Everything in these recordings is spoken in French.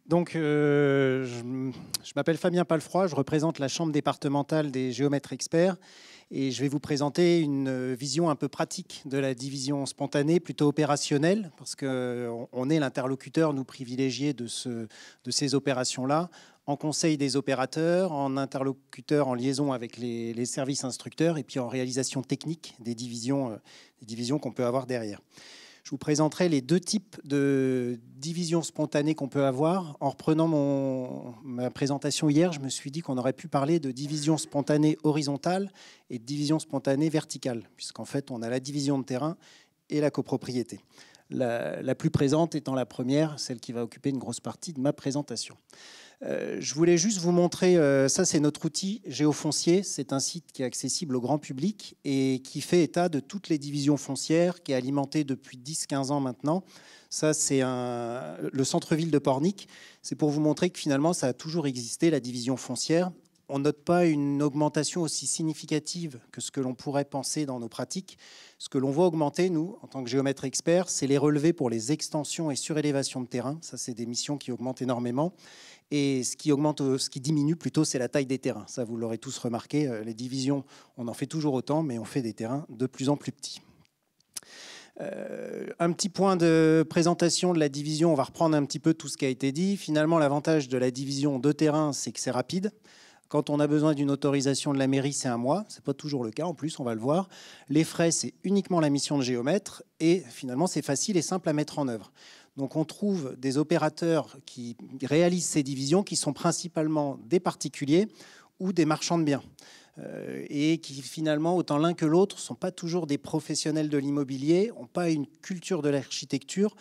Donc, je m'appelle Fabien Palfroy, je représente la Chambre départementale des géomètres experts et je vais vous présenter une vision un peu pratique de la division spontanée, plutôt opérationnelle, parce qu'on est l'interlocuteur, nous, privilégié de ces opérations-là, en conseil des opérateurs, en interlocuteur, en liaison avec les services instructeurs et puis en réalisation technique des divisions qu'on peut avoir derrière. Je vous présenterai les deux types de divisions spontanées qu'on peut avoir. En reprenant ma présentation hier, je me suis dit qu'on aurait pu parler de division spontanée horizontale et de division spontanée verticale, puisqu'en fait, on a la division de terrain et la copropriété. La plus présente étant la première, celle qui va occuper une grosse partie de ma présentation. Je voulais juste vous montrer, ça c'est notre outil Géofoncier, c'est un site qui est accessible au grand public et qui fait état de toutes les divisions foncières, qui est alimenté depuis 10-15 ans maintenant. Ça c'est le centre-ville de Pornic, c'est pour vous montrer que finalement ça a toujours existé, la division foncière. On note pas une augmentation aussi significative que ce que l'on pourrait penser dans nos pratiques. Ce que l'on voit augmenter, nous, en tant que géomètres experts, c'est les relevés pour les extensions et surélévations de terrain. Ça, c'est des missions qui augmentent énormément. Et ce qui diminue plutôt, c'est la taille des terrains. Ça, vous l'aurez tous remarqué. Les divisions, on en fait toujours autant, mais on fait des terrains de plus en plus petits. Un petit point de présentation de la division. On va reprendre un petit peu tout ce qui a été dit. Finalement, l'avantage de la division de terrain, c'est que c'est rapide. Quand on a besoin d'une autorisation de la mairie, c'est 1 mois. Ce n'est pas toujours le cas, en plus, on va le voir. Les frais, c'est uniquement la mission de géomètre. Et finalement, c'est facile et simple à mettre en œuvre. Donc, on trouve des opérateurs qui réalisent ces divisions qui sont principalement des particuliers ou des marchands de biens. Et qui, finalement, autant l'un que l'autre, ne sont pas toujours des professionnels de l'immobilier, n'ont pas une culture de l'architecture.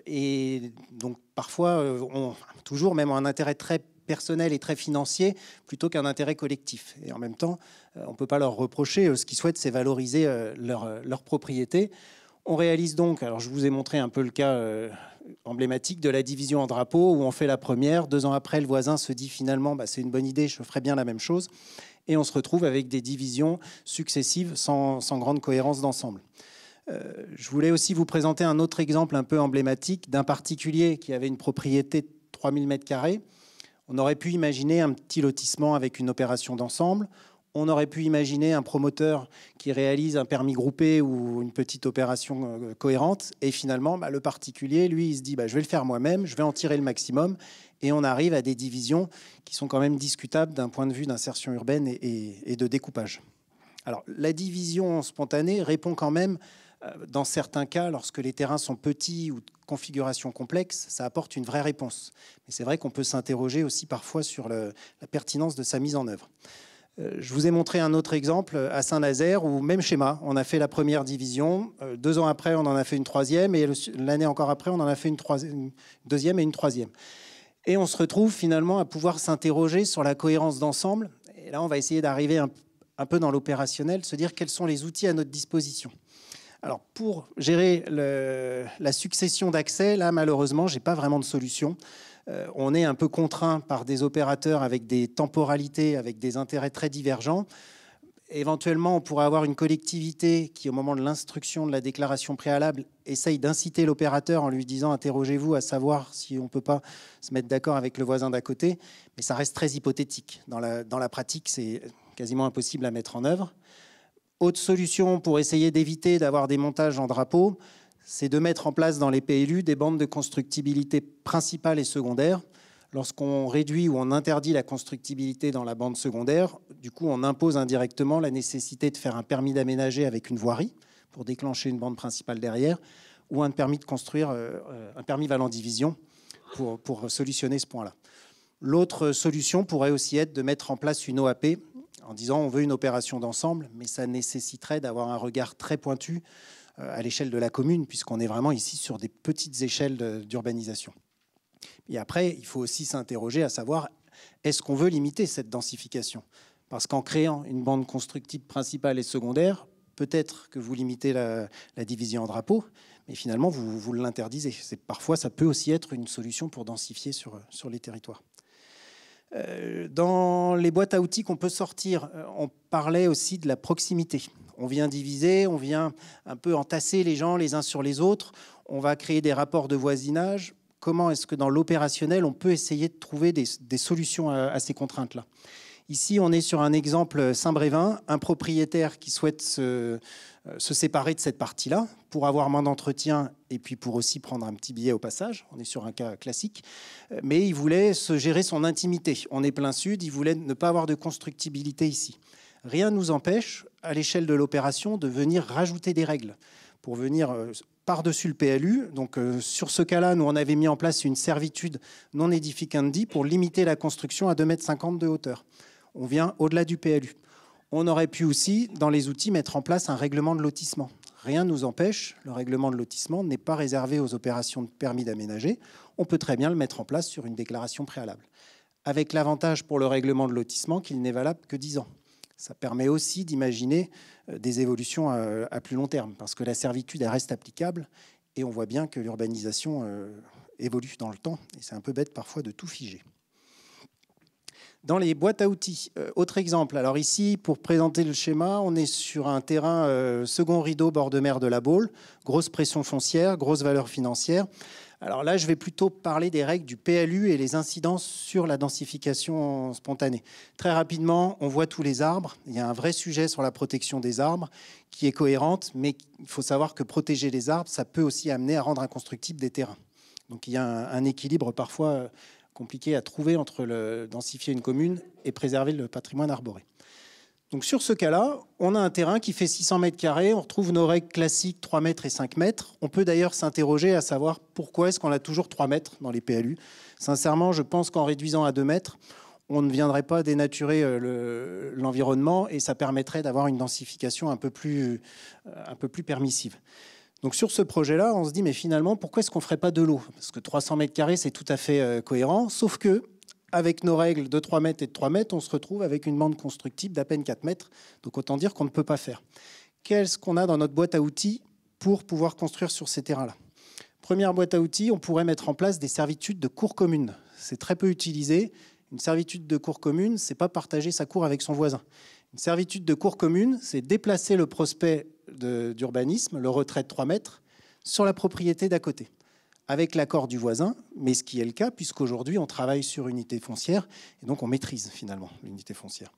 Et donc, parfois, ont toujours même un intérêt très personnel et très financier plutôt qu'un intérêt collectif. Et en même temps, on ne peut pas leur reprocher. Ce qu'ils souhaitent, c'est valoriser leur propriété. On réalise donc, alors je vous ai montré un peu le cas emblématique de la division en drapeau où on fait la première. 2 ans après, le voisin se dit finalement, c'est une bonne idée, je ferai bien la même chose. Et on se retrouve avec des divisions successives sans grande cohérence d'ensemble. Je voulais aussi vous présenter un autre exemple un peu emblématique d'un particulier qui avait une propriété de 3000 m². On aurait pu imaginer un petit lotissement avec une opération d'ensemble. On aurait pu imaginer un promoteur qui réalise un permis groupé ou une petite opération cohérente. Et finalement, le particulier, lui, il se dit je vais le faire moi-même, je vais en tirer le maximum. Et on arrive à des divisions qui sont quand même discutables d'un point de vue d'insertion urbaine et de découpage. Alors, la division spontanée répond quand même, dans certains cas, lorsque les terrains sont petits ou de configuration complexe, ça apporte une vraie réponse. Mais c'est vrai qu'on peut s'interroger aussi parfois sur la pertinence de sa mise en œuvre. Je vous ai montré un autre exemple à Saint-Nazaire où, même schéma, on a fait la première division. 2 ans après, on en a fait une troisième. Et l'année encore après, on en a fait une deuxième et une troisième. Et on se retrouve finalement à pouvoir s'interroger sur la cohérence d'ensemble. Et là, on va essayer d'arriver un peu dans l'opérationnel, se dire quels sont les outils à notre disposition. Alors, pour gérer la succession d'accès, là, malheureusement, je n'ai pas vraiment de solution. On est un peu contraint par des opérateurs avec des temporalités, avec des intérêts très divergents. Éventuellement, on pourrait avoir une collectivité qui, au moment de l'instruction de la déclaration préalable, essaye d'inciter l'opérateur en lui disant « interrogez-vous à savoir si on ne peut pas se mettre d'accord avec le voisin d'à côté ». Mais ça reste très hypothétique. Dans la pratique, c'est quasiment impossible à mettre en œuvre. Autre solution pour essayer d'éviter d'avoir des montages en drapeau, c'est de mettre en place dans les PLU des bandes de constructibilité principale et secondaire. Lorsqu'on réduit ou on interdit la constructibilité dans la bande secondaire, du coup, on impose indirectement la nécessité de faire un permis d'aménager avec une voirie pour déclencher une bande principale derrière, ou un permis de construire, un permis valant division pour solutionner ce point-là. L'autre solution pourrait aussi être de mettre en place une OAP en disant on veut une opération d'ensemble, mais ça nécessiterait d'avoir un regard très pointu à l'échelle de la commune, puisqu'on est vraiment ici sur des petites échelles d'urbanisation. Et après, il faut aussi s'interroger à savoir, est-ce qu'on veut limiter cette densification? Parce qu'en créant une bande constructible principale et secondaire, peut-être que vous limitez la division en drapeaux, mais finalement, vous l'interdisez. Parfois, ça peut aussi être une solution pour densifier sur les territoires. Dans les boîtes à outils qu'on peut sortir, on parlait aussi de la proximité. On vient diviser, on vient un peu entasser les gens les uns sur les autres. On va créer des rapports de voisinage. comment est-ce que dans l'opérationnel, on peut essayer de trouver des solutions à ces contraintes-là. Ici, on est sur un exemple Saint-Brévin, un propriétaire qui souhaite se séparer de cette partie-là pour avoir moins d'entretien et puis pour aussi prendre un petit billet au passage. On est sur un cas classique. Mais il voulait se gérer son intimité. On est plein sud, il voulait ne pas avoir de constructibilité ici. Rien ne nous empêche, à l'échelle de l'opération, de venir rajouter des règles pour venir par-dessus le PLU. Donc, sur ce cas-là, nous, on avait mis en place une servitude non edificandi pour limiter la construction à 2,50 m de hauteur. On vient au-delà du PLU. On aurait pu aussi, dans les outils, mettre en place un règlement de lotissement. Rien ne nous empêche, le règlement de lotissement n'est pas réservé aux opérations de permis d'aménager. On peut très bien le mettre en place sur une déclaration préalable. Avec l'avantage pour le règlement de lotissement qu'il n'est valable que 10 ans. Ça permet aussi d'imaginer des évolutions à plus long terme, parce que la servitude, elle reste applicable, et on voit bien que l'urbanisation évolue dans le temps, et c'est un peu bête parfois de tout figer. Dans les boîtes à outils, autre exemple. Alors ici, pour présenter le schéma, on est sur un terrain second rideau, bord de mer de la Baule, grosse pression foncière, grosse valeur financière. Alors là, je vais plutôt parler des règles du PLU et les incidences sur la densification spontanée. Très rapidement, on voit tous les arbres. Il y a un vrai sujet sur la protection des arbres qui est cohérente, mais il faut savoir que protéger les arbres, ça peut aussi amener à rendre inconstructibles des terrains. Donc il y a un équilibre parfois compliqué à trouver entre densifier une commune et préserver le patrimoine arboré. Donc sur ce cas-là, on a un terrain qui fait 600 m², on retrouve nos règles classiques 3 mètres et 5 mètres. On peut d'ailleurs s'interroger à savoir pourquoi est-ce qu'on a toujours 3 mètres dans les PLU. Sincèrement, je pense qu'en réduisant à 2 mètres, on ne viendrait pas dénaturer l'environnement et ça permettrait d'avoir une densification un peu plus permissive. Donc sur ce projet-là, on se dit, mais finalement, pourquoi est-ce qu'on ne ferait pas de l'eau? Parce que 300 m², c'est tout à fait cohérent, sauf que avec nos règles de 3 mètres et de 3 mètres, on se retrouve avec une bande constructible d'à peine 4 mètres. Donc autant dire qu'on ne peut pas faire. Qu'est-ce qu'on a dans notre boîte à outils pour pouvoir construire sur ces terrains-là? Première boîte à outils, on pourrait mettre en place des servitudes de cour commune. C'est très peu utilisé. Une servitude de cour commune, c'est pas partager sa cour avec son voisin. Une servitude de cour commune, c'est déplacer le prospect d'urbanisme, le retrait de 3 mètres, sur la propriété d'à côté, avec l'accord du voisin, mais ce qui est le cas, puisqu'aujourd'hui, on travaille sur unité foncière, et donc on maîtrise finalement l'unité foncière.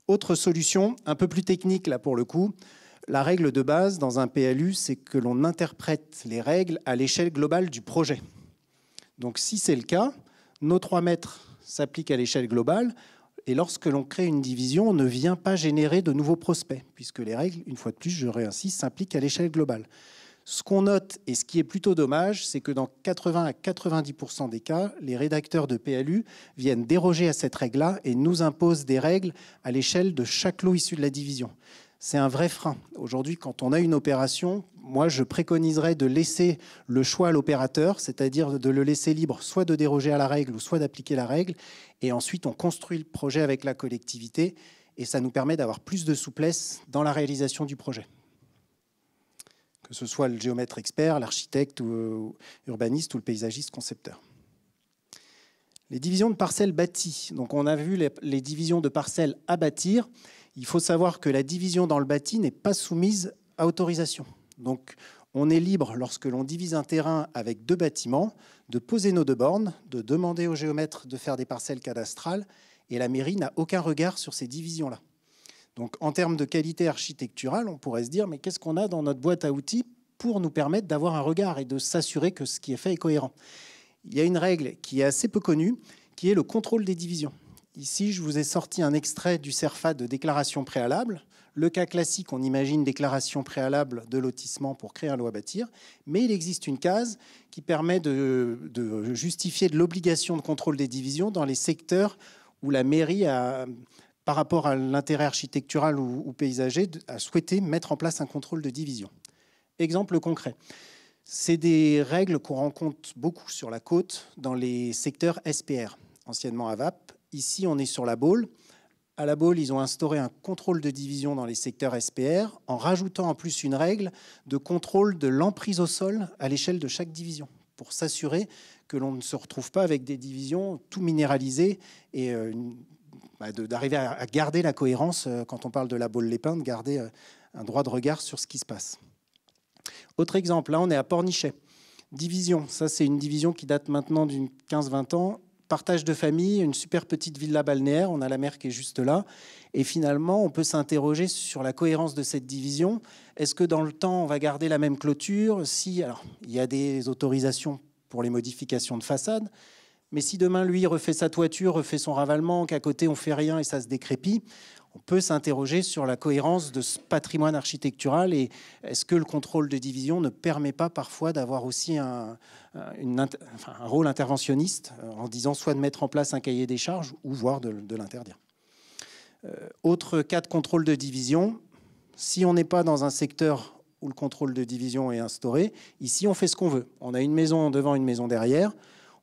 Autre solution, un peu plus technique là pour le coup, la règle de base dans un PLU, c'est que l'on interprète les règles à l'échelle globale du projet. Donc si c'est le cas, nos 3 mètres s'appliquent à l'échelle globale, et lorsque l'on crée une division, on ne vient pas générer de nouveaux prospects, puisque les règles, une fois de plus, je réinsiste, s'impliquent à l'échelle globale. Ce qu'on note, et ce qui est plutôt dommage, c'est que dans 80 à 90% des cas, les rédacteurs de PLU viennent déroger à cette règle-là et nous imposent des règles à l'échelle de chaque lot issu de la division. C'est un vrai frein. Aujourd'hui, quand on a une opération, moi, je préconiserais de laisser le choix à l'opérateur, c'est-à-dire de le laisser libre, soit de déroger à la règle ou soit d'appliquer la règle. Et ensuite, on construit le projet avec la collectivité et ça nous permet d'avoir plus de souplesse dans la réalisation du projet. Que ce soit le géomètre expert, l'architecte ou urbaniste ou le paysagiste concepteur. Les divisions de parcelles bâties. Donc on a vu les divisions de parcelles à bâtir. Il faut savoir que la division dans le bâti n'est pas soumise à autorisation. Donc on est libre, lorsque l'on divise un terrain avec 2 bâtiments, de poser nos 2 bornes, de demander au géomètre de faire des parcelles cadastrales, et la mairie n'a aucun regard sur ces divisions-là. Donc, en termes de qualité architecturale, on pourrait se dire, mais qu'est-ce qu'on a dans notre boîte à outils pour nous permettre d'avoir un regard et de s'assurer que ce qui est fait est cohérent? Il y a une règle qui est assez peu connue, qui est le contrôle des divisions. Ici, je vous ai sorti un extrait du CERFA de déclaration préalable. Le cas classique, on imagine déclaration préalable de lotissement pour créer un lot à bâtir, mais il existe une case qui permet de justifier de l'obligation de contrôle des divisions dans les secteurs où la mairie a, par rapport à l'intérêt architectural ou paysager, a souhaité mettre en place un contrôle de division. Exemple concret. C'est des règles qu'on rencontre beaucoup sur la côte dans les secteurs SPR, anciennement AVAP. Ici, on est sur la Baule. À la Baule, ils ont instauré un contrôle de division dans les secteurs SPR en rajoutant en plus une règle de contrôle de l'emprise au sol à l'échelle de chaque division pour s'assurer que l'on ne se retrouve pas avec des divisions tout minéralisées et d'arriver à garder la cohérence quand on parle de la Baule-les-Pins, de garder un droit de regard sur ce qui se passe. Autre exemple, là on est à Pornichet. Division, ça c'est une division qui date maintenant d'une 15-20 ans. Partage de famille, une super petite villa balnéaire, on a la mer qui est juste là. Et finalement, on peut s'interroger sur la cohérence de cette division. Est-ce que dans le temps, on va garder la même clôture? Si, alors, il y a des autorisations pour les modifications de façade, mais si demain, lui, refait sa toiture, refait son ravalement, qu'à côté, on fait rien et ça se décrépit, on peut s'interroger sur la cohérence de ce patrimoine architectural et est-ce que le contrôle de division ne permet pas parfois d'avoir aussi un rôle interventionniste en disant soit de mettre en place un cahier des charges ou voire de l'interdire. Autre cas de contrôle de division, si on n'est pas dans un secteur où le contrôle de division est instauré, ici on fait ce qu'on veut. On a une maison devant, une maison derrière,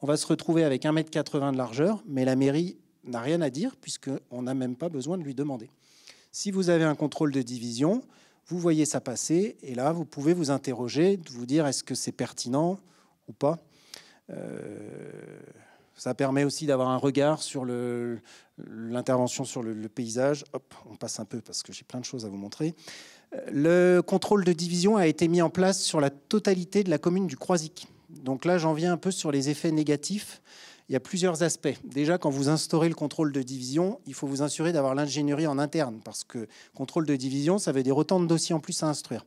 on va se retrouver avec 1,80 m de largeur, mais la mairie n'a rien à dire puisqu'on n'a même pas besoin de lui demander. Si vous avez un contrôle de division, vous voyez ça passer et là, vous pouvez vous interroger, vous dire est-ce que c'est pertinent ou pas. Ça permet aussi d'avoir un regard sur l'intervention sur le paysage. Hop, on passe un peu parce que j'ai plein de choses à vous montrer. Le contrôle de division a été mis en place sur la totalité de la commune du Croisic. Donc là, j'en viens un peu sur les effets négatifs. Il y a plusieurs aspects. Déjà, quand vous instaurez le contrôle de division, il faut vous assurer d'avoir l'ingénierie en interne parce que contrôle de division, ça veut dire autant de dossiers en plus à instruire.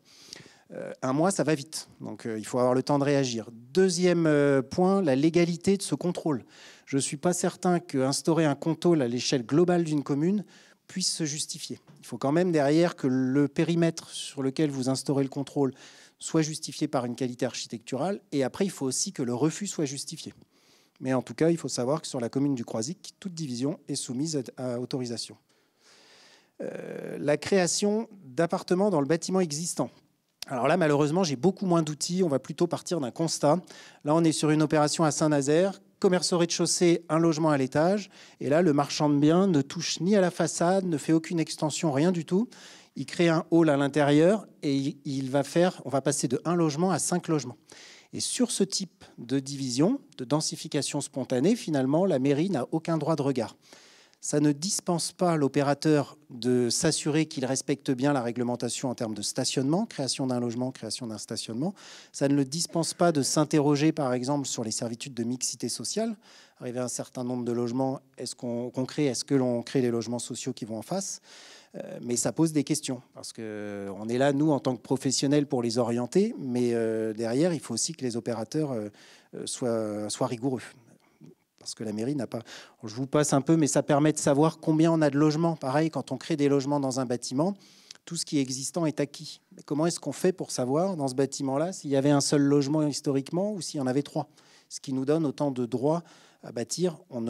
Un mois, ça va vite. Donc, il faut avoir le temps de réagir. Deuxième point, la légalité de ce contrôle. Je ne suis pas certain qu'instaurer un contrôle à l'échelle globale d'une commune puisse se justifier. Il faut quand même derrière que le périmètre sur lequel vous instaurez le contrôle soit justifié par une qualité architecturale. Et après, il faut aussi que le refus soit justifié. Mais en tout cas, il faut savoir que sur la commune du Croisic, toute division est soumise à autorisation. La création d'appartements dans le bâtiment existant. Alors là, malheureusement, j'ai beaucoup moins d'outils. On va plutôt partir d'un constat. Là, on est sur une opération à Saint-Nazaire. Commerce au rez-de-chaussée, un logement à l'étage. Et là, le marchand de biens ne touche ni à la façade, ne fait aucune extension, rien du tout. Il crée un hall à l'intérieur et on va passer de 1 logement à 5 logements. Et sur ce type de division, de densification spontanée, finalement, la mairie n'a aucun droit de regard. Ça ne dispense pas l'opérateur de s'assurer qu'il respecte bien la réglementation en termes de stationnement, création d'un logement, création d'un stationnement. Ça ne le dispense pas de s'interroger, par exemple, sur les servitudes de mixité sociale. Arrivé à un certain nombre de logements, est-ce que l'on crée les logements sociaux qui vont en face ? Mais ça pose des questions, parce qu'on est là, nous, en tant que professionnels, pour les orienter, mais derrière, il faut aussi que les opérateurs soient rigoureux. Parce que la mairie n'a pas... Je vous passe un peu, mais ça permet de savoir combien on a de logements. Pareil, quand on crée des logements dans un bâtiment, tout ce qui est existant est acquis. Mais comment est-ce qu'on fait pour savoir, dans ce bâtiment-là, s'il y avait un seul logement historiquement ou s'il y en avait 3? Ce qui nous donne autant de droits à bâtir. On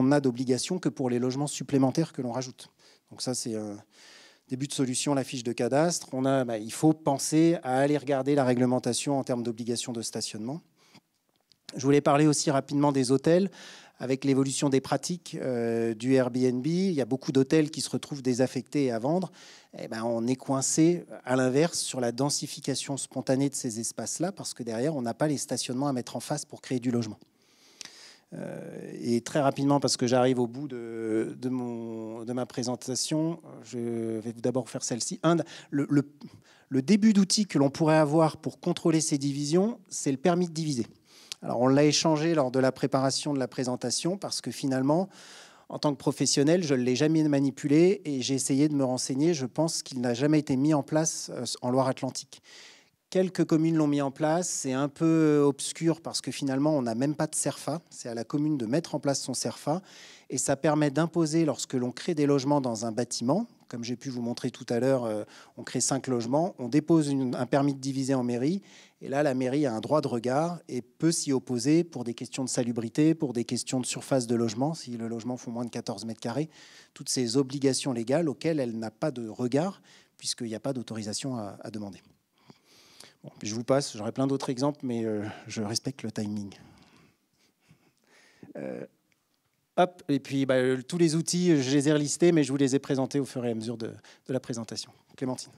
n'a d'obligation que pour les logements supplémentaires que l'on rajoute. Donc ça, c'est un début de solution, la fiche de cadastre. Il faut penser à aller regarder la réglementation en termes d'obligation de stationnement. Je voulais parler aussi rapidement des hôtels. Avec l'évolution des pratiques du Airbnb, il y a beaucoup d'hôtels qui se retrouvent désaffectés et à vendre. On est coincé, à l'inverse, sur la densification spontanée de ces espaces-là, parce que derrière, on n'a pas les stationnements à mettre en face pour créer du logement. Et très rapidement, parce que j'arrive au bout de ma présentation, je vais d'abord faire celle-ci. Le début d'outil que l'on pourrait avoir pour contrôler ces divisions, c'est le permis de diviser. Alors, on l'a échangé lors de la préparation de la présentation parce que finalement, en tant que professionnel, je ne l'ai jamais manipulé et j'ai essayé de me renseigner. Je pense qu'il n'a jamais été mis en place en Loire-Atlantique. Quelques communes l'ont mis en place. C'est un peu obscur parce que finalement, on n'a même pas de CERFA. C'est à la commune de mettre en place son CERFA. Et ça permet d'imposer, lorsque l'on crée des logements dans un bâtiment, comme j'ai pu vous montrer tout à l'heure, on crée 5 logements, on dépose un permis de diviser en mairie. Et là, la mairie a un droit de regard et peut s'y opposer pour des questions de salubrité, pour des questions de surface de logement, si le logement fait moins de 14 mètres carrés. Toutes ces obligations légales auxquelles elle n'a pas de regard, puisqu'il n'y a pas d'autorisation à demander. Bon, je vous passe, j'aurais plein d'autres exemples, mais je respecte le timing. Hop, et puis tous les outils, je les ai relistés, mais je vous les ai présentés au fur et à mesure de la présentation. Clémentine.